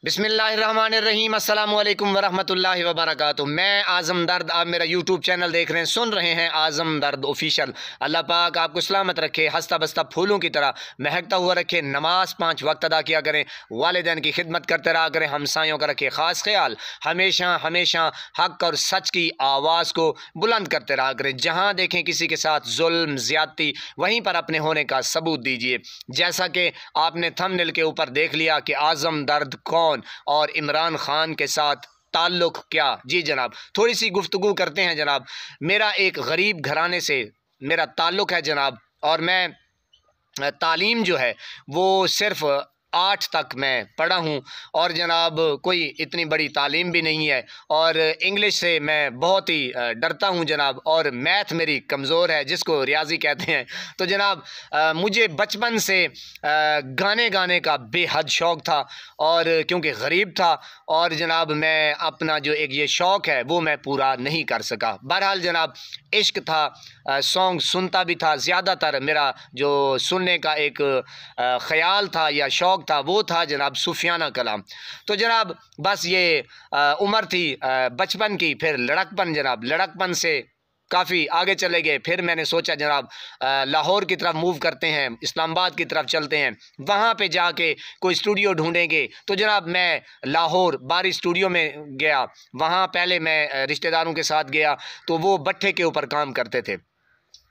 बिस्मिल्लाहिर्रहमानिर्रहीम अस्सलाम वालेकुम वरहमतुल्लाहि वबरकातुहू। मैं आज़म दर्द, आप मेरा यूट्यूब चैनल देख रहे हैं, सुन रहे हैं आज़म दर्द ऑफिशियल। अल्लाह पाक आपको सलामत रखे, हंसता बसता फूलों की तरह महकता हुआ रखे। नमाज 5 वक्त अदा किया करें, वालिदैन की खिदमत करते रहा करें, हमसायों का रखे ख़ास ख्याल। हमेशा हमेशा हक़ और सच की आवाज़ को बुलंद करते रहा करें। जहाँ देखें किसी के साथ जुल्म ज़्यादती, वहीं पर अपने होने का सबूत दीजिए। जैसा कि आपने थंबनेल के ऊपर देख लिया कि आज़म दर्द कौन और इमरान खान के साथ ताल्लुक़ क्या। जी जनाब, थोड़ी सी गुफ्तगू करते हैं जनाब। मेरा एक गरीब घराने से मेरा ताल्लुक़ है जनाब, और मैं तालीम जो है वो सिर्फ़ 8 तक मैं पढ़ा हूँ, और जनाब कोई इतनी बड़ी तालीम भी नहीं है, और इंग्लिश से मैं बहुत ही डरता हूँ जनाब, और मैथ मेरी कमज़ोर है जिसको रियाजी कहते हैं। तो जनाब मुझे बचपन से गाने गाने का बेहद शौक़ था, और क्योंकि गरीब था, और जनाब मैं अपना जो एक ये शौक़ है वो मैं पूरा नहीं कर सका। बहरहाल जनाब इश्क था, सॉन्ग सुनता भी था। ज़्यादातर मेरा जो सुनने का एक ख़याल था या शौक़ था वो था जनाब सूफियाना कलाम। तो जनाब बस ये उम्र थी बचपन की। फिर लड़कपन, जनाब लड़कपन से काफ़ी आगे चले गए। फिर मैंने सोचा जनाब लाहौर की तरफ मूव करते हैं, इस्लामाबाद की तरफ चलते हैं, वहाँ पे जाके कोई स्टूडियो ढूंढेंगे। तो जनाब मैं लाहौर बारी स्टूडियो में गया। वहाँ पहले मैं रिश्तेदारों के साथ गया, तो वो भट्ठे के ऊपर काम करते थे।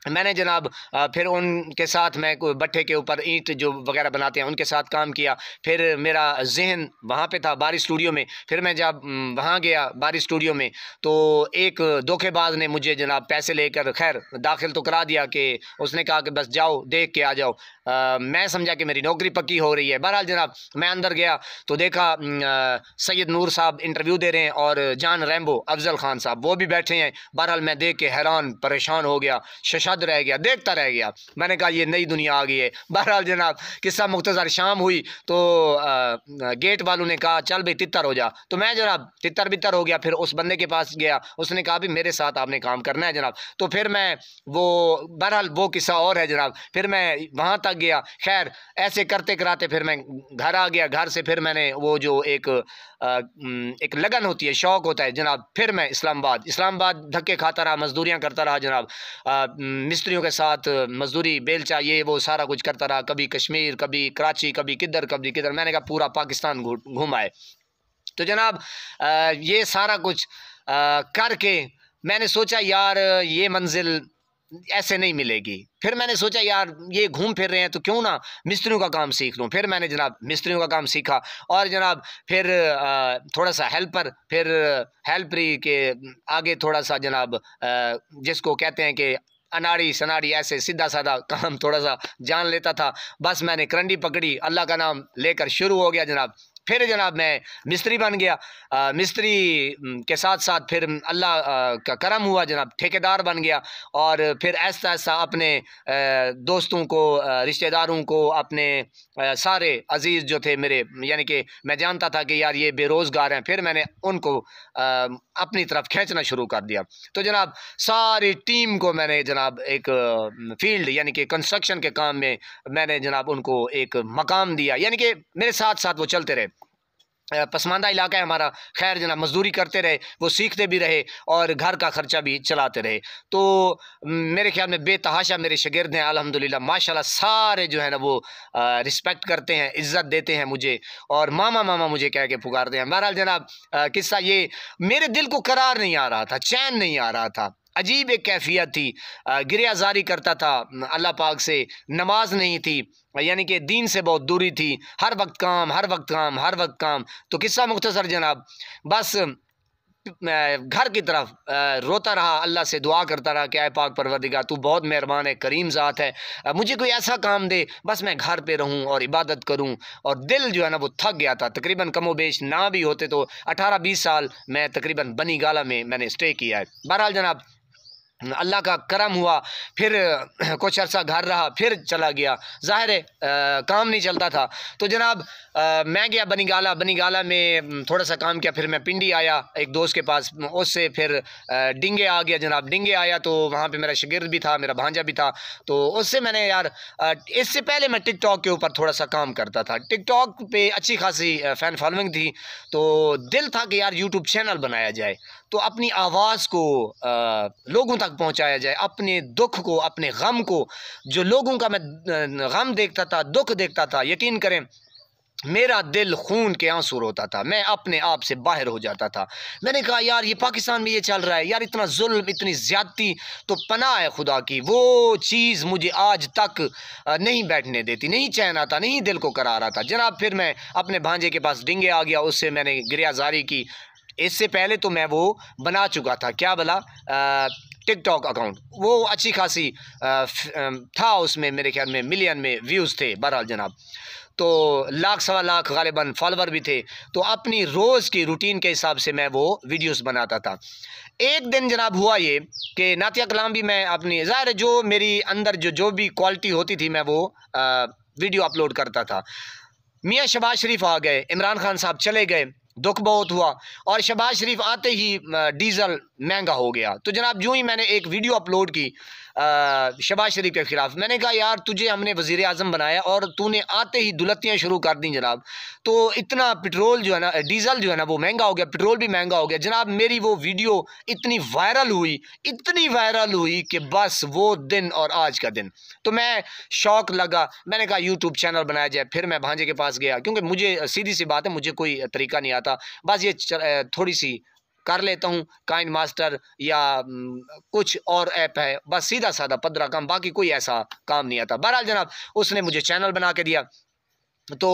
मैंने जनाब फिर उनके साथ मैं कोई भट्ठे के ऊपर ईंट जो वगैरह बनाते हैं उनके साथ काम किया। फिर मेरा जहन वहाँ पे था बारी स्टूडियो में। फिर मैं जब वहाँ गया बारी स्टूडियो में, तो एक धोखेबाज ने मुझे जनाब पैसे लेकर खैर दाखिल तो करा दिया, कि उसने कहा कि बस जाओ देख के आ जाओ। मैं समझा कि मेरी नौकरी पक्की हो रही है। बहरहाल जनाब मैं अंदर गया तो देखा सैयद नूर साहब इंटरव्यू दे रहे हैं, और जान रैम्बो अफजल खान साहब वो भी बैठे हैं। बहरहाल मैं देख के हैरान परेशान हो गया, रह गया, देखता रह गया। मैंने कहा ये नई दुनिया आ गई है। बहरहाल जनाब किस्सा मुख्तसर, शाम हुई तो गेट वालों ने कहा चल भाई तितर हो जा। तो मैं जनाब तितर बितर हो गया। फिर उस बंदे के पास गया, उसने कहा भी मेरे साथ आपने काम करना है जनाब। तो फिर मैं वो बहरहाल वो किस्सा और है जनाब। फिर मैं वहाँ तक गया। खैर ऐसे करते कराते फिर मैं घर आ गया। घर से फिर मैंने वो जो एक लगन होती है, शौक़ होता है जनाब, फिर मैं इस्लामाबाद धक्के खाता रहा, मजदूरियाँ करता रहा जनाब। मिस्त्रियों के साथ मजदूरी, बेलचा, ये वो सारा कुछ करता रहा। कभी कश्मीर, कभी कराची, कभी किधर। मैंने कहा पूरा पाकिस्तान घूमा है। तो जनाब ये सारा कुछ करके मैंने सोचा यार ये मंजिल ऐसे नहीं मिलेगी। फिर मैंने सोचा यार ये घूम फिर रहे हैं तो क्यों ना मिस्त्रियों का काम सीख लूँ। फिर मैंने जनाब मिस्त्रियों का काम सीखा, और जनाब फिर थोड़ा सा हेल्पर, फिर हेल्परी के आगे थोड़ा सा जनाब जिसको कहते हैं कि अनाड़ी सनाड़ी, ऐसे सीधा साधा काम थोड़ा सा जान लेता था। बस मैंने करंडी पकड़ी, अल्लाह का नाम लेकर शुरू हो गया जनाब। फिर जनाब मैं मिस्त्री बन गया। मिस्त्री के साथ साथ फिर अल्लाह का करम हुआ जनाब, ठेकेदार बन गया। और फिर ऐसा ऐसा अपने दोस्तों को, रिश्तेदारों को, अपने सारे अजीज़ जो थे मेरे, यानी कि मैं जानता था कि यार ये बेरोज़गार हैं, फिर मैंने उनको अपनी तरफ खींचना शुरू कर दिया। तो जनाब सारी टीम को मैंने जनाब एक फील्ड यानी कि कंस्ट्रक्शन के काम में मैंने जनाब उनको एक मकाम दिया, यानी कि मेरे साथ साथ वो चलते रहे। पसमानदा इलाका है हमारा। खैर जनाब मजदूरी करते रहे, वो सीखते भी रहे और घर का खर्चा भी चलाते रहे। तो मेरे ख्याल में बेतहाशा मेरे शागिर्द हैं अल्हम्दुलिल्लाह, माशाल्लाह सारे जो है ना वो रिस्पेक्ट करते हैं, इज़्ज़त देते हैं मुझे, और मामा मामा मुझे कह के पुकारते हैं। बहरहाल जनाब किस्सा ये, मेरे दिल को करार नहीं आ रहा था, चैन नहीं आ रहा था, अजीब एक कैफियत थी। गिरियाजारी करता था अल्लाह पाक से, नमाज नहीं थी, यानी कि दीन से बहुत दूरी थी, हर वक्त काम, हर वक्त काम, हर वक्त काम। तो किस्सा मुख्तसर जनाब, बस घर की तरफ रोता रहा, अल्लाह से दुआ करता रहा कि ऐ पाक परवरदिगार तू बहुत मेहरबान है, करीम ज़ात है, मुझे कोई ऐसा काम दे बस मैं घर पे रहूं और इबादत करूं। और दिल जो है ना वो थक गया था। तकरीबन कमो बेश ना भी होते तो 18-20 साल मैं तकरीबन बनी गाला में मैंने स्टे किया है। बहरहाल जनाब अल्लाह का करम हुआ, फिर कुछ अर्सा घर रहा, फिर चला गया। ज़ाहिर है काम नहीं चलता था। तो जनाब मैं गया बनीगाला में थोड़ा सा काम किया, फिर मैं पिंडी आया एक दोस्त के पास, उससे फिर डिंगे आ गया जनाब। डिंगे आया तो वहाँ पे मेरा शागिर्द भी था, मेरा भांजा भी था, तो उससे मैंने यार इससे पहले मैं टिकटॉक के ऊपर थोड़ा सा काम करता था। टिकटॉक पे अच्छी खासी फ़ैन फॉलोइंग थी, तो दिल था कि यार यूट्यूब चैनल बनाया जाए, तो अपनी आवाज़ को लोगों तक पहुंचाया जाए, अपने दुख को, अपने गम को, जो लोगों का मैं गम देखता था, दुख देखता था, यकीन करें मेरा दिल खून के आंसू रोता था, मैं अपने आप से बाहर हो जाता था। मैंने कहा यार ये पाकिस्तान में ये चल रहा है यार, इतना जुल्म, इतनी ज़्यादती, तो पनाह है खुदा की, वो चीज़ मुझे आज तक नहीं बैठने देती, नहीं चैन आता, नहीं दिल को करार आता जनाब। फिर मैं अपने भांजे के पास डिंगे आ गया, उससे मैंने गिरयाजारी की। इससे पहले तो मैं वो बना चुका था, क्या भला, टिकटॉक अकाउंट, वो अच्छी खासी था, उसमें मेरे ख्याल में मिलियन में व्यूज़ थे बहरहाल जनाब, तो लाख सवा लाख गालिबन फॉलोवर भी थे। तो अपनी रोज़ की रूटीन के हिसाब से मैं वो वीडियोस बनाता था। एक दिन जनाब हुआ ये कि नातिया कलाम भी मैं अपनी, ज़ाहिर जो मेरी अंदर जो भी क्वालिटी होती थी मैं वो वीडियो अपलोड करता था। मियाँ शहबाज शरीफ आ गए, इमरान खान साहब चले गए, दुख बहुत हुआ, और शहबाज शरीफ आते ही डीज़ल महंगा हो गया। तो जनाब यूँ ही मैंने एक वीडियो अपलोड की शहबाज शरीफ के ख़िलाफ़। मैंने कहा यार तुझे हमने वज़ीर आज़म बनाया और तूने आते ही दुलत्तियाँ शुरू कर दी जनाब, तो इतना पेट्रोल जो है ना, डीज़ल जो है ना वो महंगा हो गया, पेट्रोल भी महंगा हो गया जनाब। मेरी वो वीडियो इतनी वायरल हुई, इतनी वायरल हुई कि बस वो दिन और आज का दिन, तो मैं शौक़ लगा, मैंने कहा यूट्यूब चैनल बनाया जाए। फिर मैं भांजे के पास गया, क्योंकि मुझे सीधी सी बात है, मुझे कोई तरीका नहीं आता, बस ये थोड़ी सी कर लेता हूँ, काइन मास्टर या कुछ और ऐप है, बस सीधा साधा पदरा काम, बाकी कोई ऐसा काम नहीं आता। बहरहाल जनाब उसने मुझे चैनल बना के दिया, तो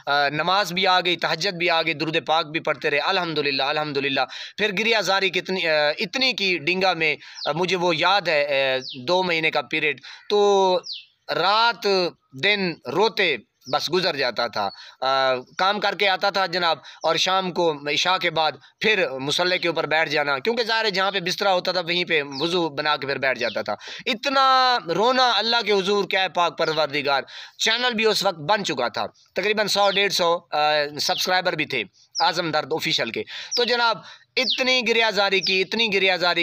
नमाज भी आ गई, तहज्जुद भी आ गई, दुरूद पाक भी पढ़ते रहे, अल्हम्दुलिल्लाह अल्हम्दुलिल्लाह। फिर गिरियाजारी कितनी इतनी की डिंगा में मुझे वो याद है 2 महीने का पीरियड, तो रात दिन रोते बस गुजर जाता था। काम करके आता था जनाब, और शाम को इशा के बाद फिर मुसल्ले के ऊपर बैठ जाना, क्योंकि ज़ाहिर है जहाँ पे बिस्तरा होता था वहीं पे वज़ू बना के फिर बैठ जाता था। इतना रोना अल्लाह के हुजूर, क्या है पाक परवरदिगार। चैनल भी उस वक्त बन चुका था, तकरीबन 100-150 सब्सक्राइबर भी थे आज़म दर्द ऑफिशियल के। तो जनाब इतनी गिरियाजारी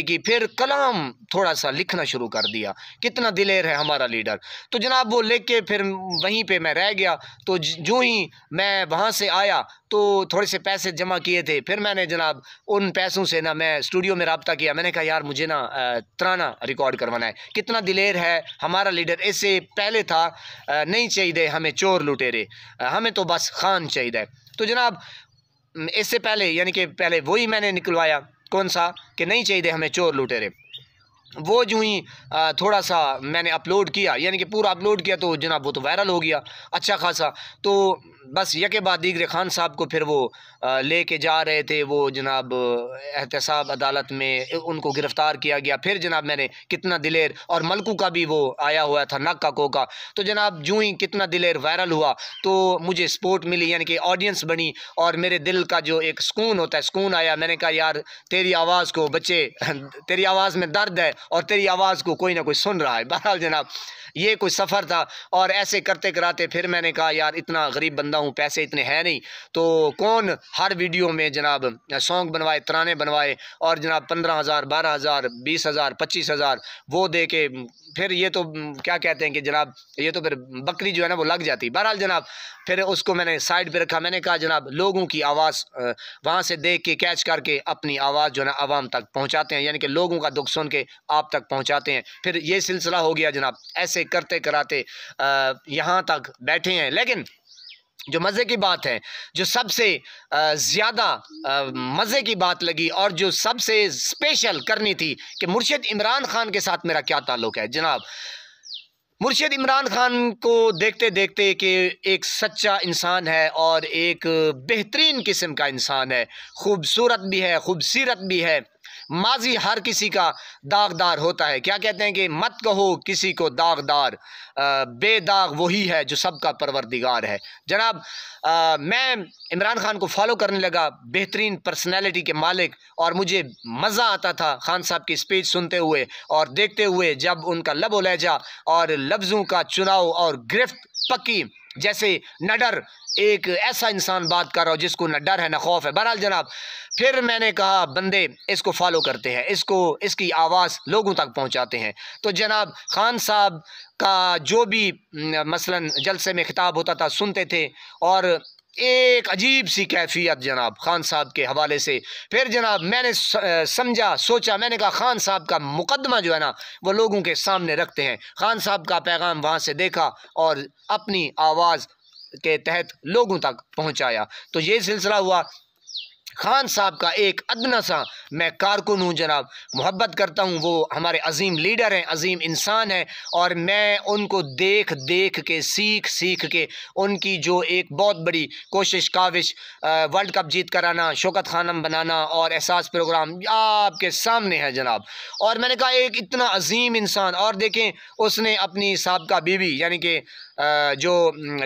की, फिर कलाम थोड़ा सा लिखना शुरू कर दिया, कितना दिलेर है हमारा लीडर। तो जनाब वो लिख के फिर वहीं पे मैं रह गया। तो जो ही मैं वहाँ से आया तो थोड़े से पैसे जमा किए थे, फिर मैंने जनाब उन पैसों से ना मैं स्टूडियो में रब्ता किया। मैंने कहा यार मुझे ना तराना रिकॉर्ड करवाना है, कितना दिलेर है हमारा लीडर। इससे पहले था नहीं चाहिए हमें चोर लुटेरे, हमें तो बस खान चाहिए। तो जनाब इससे पहले यानी कि पहले वही मैंने निकलवाया, कौन सा, कि नहीं चाहिए हमें चोर लुटेरे। वो जो ही थोड़ा सा मैंने अपलोड किया, यानी कि पूरा अपलोड किया, तो जनाब वो तो वायरल हो गया अच्छा खासा। तो बस यके बाद दीगरे खान साहब को फिर वो लेके जा रहे थे, वो जनाब एहतसाब अदालत में उनको गिरफ़्तार किया गया। फिर जनाब मैंने कितना दिलेर, और मलकू का भी वो आया हुआ था, नक का कोका। तो जनाब जो ही कितना दिलेर वायरल हुआ तो मुझे सपोर्ट मिली, यानी कि ऑडियंस बनी, और मेरे दिल का जो एक सुकून होता है, सुकून आया। मैंने कहा यार तेरी आवाज़ को बच्चे तेरी आवाज़ में दर्द है और तेरी आवाज़ को कोई ना कोई सुन रहा है। बहरहाल जनाब ये कोई सफ़र था, और ऐसे करते कराते फिर मैंने कहा यार इतना गरीब बंदा हूँ, पैसे इतने हैं नहीं, तो कौन हर वीडियो में जनाब सॉन्ग बनवाए, तराने बनवाए, और जनाब 15,000 12,000 20,000 25,000 वो दे के फिर ये तो क्या कहते हैं कि जनाब ये तो फिर बकरी जो है ना वो लग जाती। बहरहाल जनाब फिर उसको मैंने साइड पे रखा। मैंने कहा जनाब लोगों की आवाज़ वहाँ से देख के कैच करके अपनी आवाज़ जो है ना आवाम तक पहुँचाते हैं, यानी कि लोगों का दुख सुन के आप तक पहुँचाते हैं। फिर ये सिलसिला हो गया जनाब, ऐसे करते कराते यहाँ तक बैठे हैं। लेकिन जो मज़े की बात है, जो सबसे ज़्यादा मज़े की बात लगी और जो सबसे स्पेशल करनी थी कि मुर्शिद इमरान खान के साथ मेरा क्या ताल्लुक़ है। जनाब मुर्शिद इमरान खान को देखते देखते कि एक सच्चा इंसान है और एक बेहतरीन किस्म का इंसान है, खूबसूरत भी है, खूबसीरत भी है, माजी हर किसी का दागदार होता है। क्या कहते हैं कि मत कहो किसी को दागदार, बेदाग वही है जो सबका परवरदिगार है। जनाब मैं इमरान खान को फॉलो करने लगा, बेहतरीन पर्सनैलिटी के मालिक, और मुझे मज़ा आता था खान साहब की स्पीच सुनते हुए और देखते हुए, जब उनका लब व लहजा और लफ्ज़ों का चुनाव और गिरफ्त पक्की, जैसे न डर, एक ऐसा इंसान बात कर रहा हो जिसको न डर है न खौफ है। बहरहाल जनाब फिर मैंने कहा बंदे इसको फॉलो करते हैं, इसकी आवाज़ लोगों तक पहुंचाते हैं। तो जनाब खान साहब का जो भी मसलन जलसे में खिताब होता था सुनते थे, और एक अजीब सी कैफियत जनाब खान साहब के हवाले से। फिर जनाब मैंने समझा, सोचा, मैंने कहा खान साहब का मुकदमा जो है ना वो लोगों के सामने रखते हैं। खान साहब का पैगाम वहाँ से देखा और अपनी आवाज़ के तहत लोगों तक पहुँचाया। तो ये सिलसिला हुआ। खान साहब का एक अदना सा मैं कारकुन हूँ जनाब, मोहब्बत करता हूँ, वो हमारे अजीम लीडर हैं, अजीम इंसान हैं, और मैं उनको देख देख के सीख के उनकी जो एक बहुत बड़ी कोशिश काविश वर्ल्ड कप जीत कर आना, शौकत खानम बनाना और एहसास प्रोग्राम आपके सामने है जनाब। और मैंने कहा एक इतना अजीम इंसान, और देखें उसने अपनी साबका बीवी यानी कि जो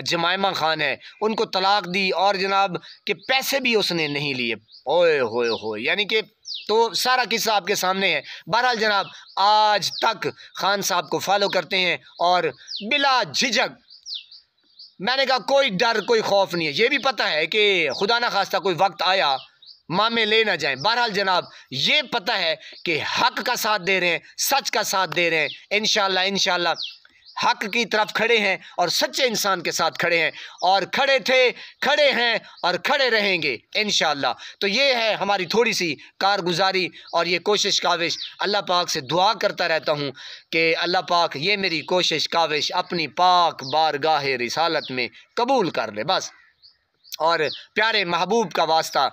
जमायमा खान है उनको तलाक दी, और जनाब के पैसे भी उसने नहीं लिए। ओए होए होए, यानी कि तो सारा किस्सा आपके सामने है। बहरहाल जनाब आज तक खान साहब को फॉलो करते हैं और बिला झिझक, मैंने कहा कोई डर कोई खौफ नहीं है। ये भी पता है कि खुदा ना खास्ता कोई वक्त आया मामे ले ना जाएं। बहरहाल जनाब ये पता है कि हक का साथ दे रहे हैं, सच का साथ दे रहे हैं। इंशाल्लाह हक की तरफ खड़े हैं और सच्चे इंसान के साथ खड़े हैं, और खड़े थे, खड़े हैं और खड़े रहेंगे इंशाल्लाह। तो ये है हमारी थोड़ी सी कारगुजारी और ये कोशिश काविश। अल्लाह पाक से दुआ करता रहता हूँ कि अल्लाह पाक ये मेरी कोशिश काविश अपनी पाक बारगाह रिसालत में कबूल कर ले बस। और प्यारे महबूब का वास्ता,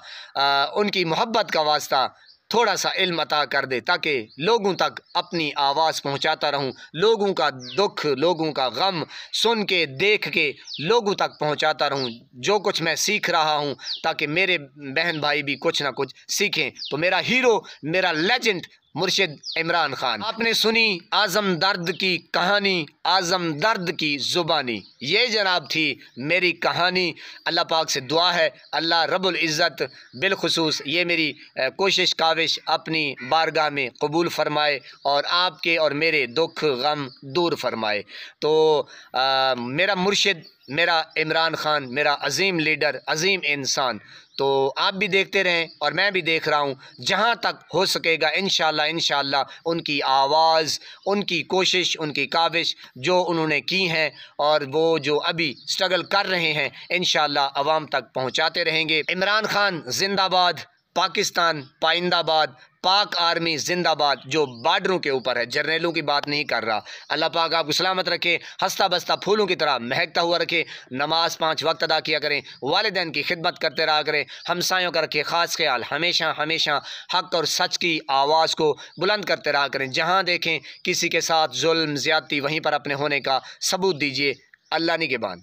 उनकी मोहब्बत का वास्ता थोड़ा सा इल्म अता कर दे, ताकि लोगों तक अपनी आवाज़ पहुंचाता रहूं, लोगों का दुख, लोगों का गम सुन के देख के लोगों तक पहुंचाता रहूं, जो कुछ मैं सीख रहा हूं, ताकि मेरे बहन भाई भी कुछ ना कुछ सीखें। तो मेरा हीरो, मेरा लेजेंड मुर्शिद इमरान खान। आपने सुनी आज़म दर्द की कहानी, आज़म दर्द की ज़ुबानी। ये जनाब थी मेरी कहानी। अल्लाह पाक से दुआ है अल्लाह रब्बुल इज़्ज़त बिलखुसूस ये मेरी कोशिश काविश अपनी बारगाह में कबूल फ़रमाए और आपके और मेरे दुख गम दूर फरमाए। तो मेरा मुर्शिद, मेरा इमरान खान, मेरा अजीम लीडर, अजीम इंसान। तो आप भी देखते रहें और मैं भी देख रहा हूँ, जहाँ तक हो सकेगा इंशाल्लाह उनकी आवाज़, उनकी कोशिश, उनकी काविश जो उन्होंने की हैं और वो जो अभी स्ट्रगल कर रहे हैं इंशाल्लाह अवाम तक पहुँचाते रहेंगे। इमरान खान जिंदाबाद, पाकिस्तान पाइंदाबाद, पाक आर्मी जिंदाबाद। जो बार्डरों के ऊपर है, जर्नलों की बात नहीं कर रहा। अल्लाह पाक आपको सलामत रखे, हंसता बसता फूलों की तरह महकता हुआ रखे, नमाज 5 वक्त अदा किया करें, वालिदैन की खिदमत करते रहा करें, हमसायों का रखे ख़ास ख्याल, हमेशा हमेशा हक़ और सच की आवाज़ को बुलंद करते रहा करें। जहाँ देखें किसी के साथ जुल्म ज़्यादती, वहीं पर अपने होने का सबूत दीजिए। अल्लाह निगहबान।